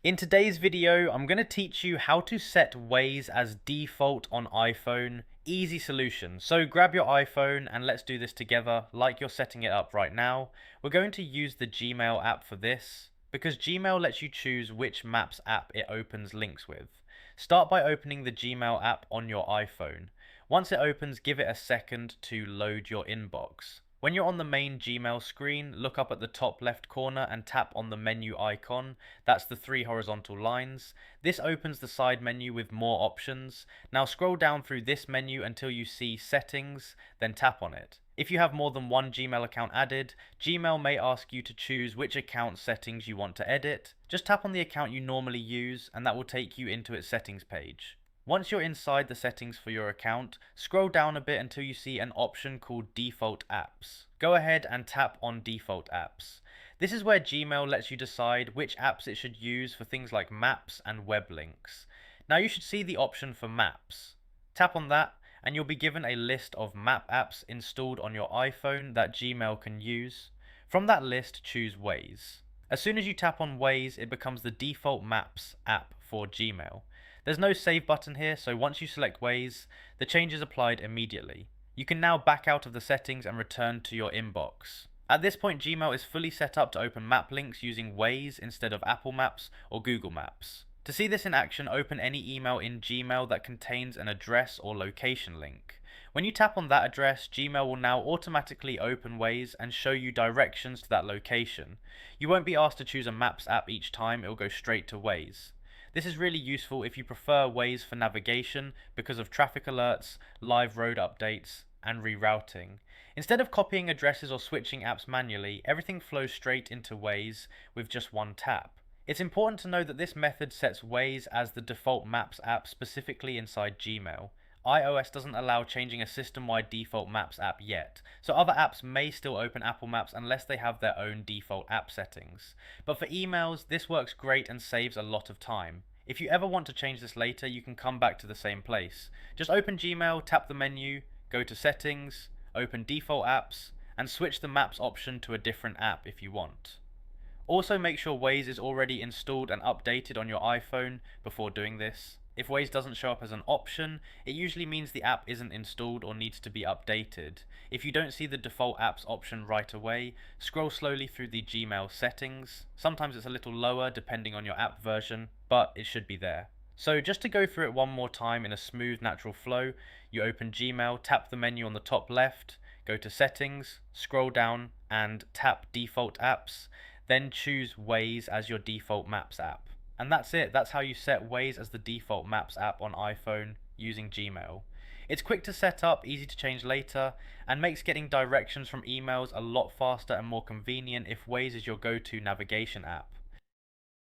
In today's video, I'm going to teach you how to set Waze as default on iPhone. Easy solution. So grab your iPhone and let's do this together like you're setting it up right now. We're going to use the Gmail app for this because Gmail lets you choose which Maps app it opens links with. Start by opening the Gmail app on your iPhone. Once it opens, give it a second to load your inbox. When you're on the main Gmail screen, look up at the top left corner and tap on the menu icon. That's the three horizontal lines. This opens the side menu with more options. Now scroll down through this menu until you see Settings, then tap on it. If you have more than one Gmail account added, Gmail may ask you to choose which account settings you want to edit. Just tap on the account you normally use and that will take you into its settings page. Once you're inside the settings for your account, scroll down a bit until you see an option called Default Apps. Go ahead and tap on Default Apps. This is where Gmail lets you decide which apps it should use for things like maps and web links. Now you should see the option for Maps. Tap on that and you'll be given a list of map apps installed on your iPhone that Gmail can use. From that list, choose Waze. As soon as you tap on Waze, it becomes the default Maps app for Gmail. There's no save button here, so once you select Waze, the change is applied immediately. You can now back out of the settings and return to your inbox. At this point, Gmail is fully set up to open map links using Waze instead of Apple Maps or Google Maps. To see this in action, open any email in Gmail that contains an address or location link. When you tap on that address, Gmail will now automatically open Waze and show you directions to that location. You won't be asked to choose a Maps app each time, it will go straight to Waze. This is really useful if you prefer Waze for navigation because of traffic alerts, live road updates, and rerouting. Instead of copying addresses or switching apps manually, everything flows straight into Waze with just one tap. It's important to know that this method sets Waze as the default Maps app specifically inside Gmail. iOS doesn't allow changing a system-wide default Maps app yet, so other apps may still open Apple Maps unless they have their own default app settings. But for emails, this works great and saves a lot of time. If you ever want to change this later, you can come back to the same place. Just open Gmail, tap the menu, go to Settings, open Default Apps, and switch the Maps option to a different app if you want. Also make sure Waze is already installed and updated on your iPhone before doing this. If Waze doesn't show up as an option, it usually means the app isn't installed or needs to be updated. If you don't see the default apps option right away, scroll slowly through the Gmail settings. Sometimes it's a little lower depending on your app version, but it should be there. So just to go through it one more time in a smooth, natural flow, you open Gmail, tap the menu on the top left, go to Settings, scroll down and tap Default Apps, then choose Waze as your default Maps app. And that's it, that's how you set Waze as the default Maps app on iPhone using Gmail. It's quick to set up, easy to change later, and makes getting directions from emails a lot faster and more convenient if Waze is your go-to navigation app.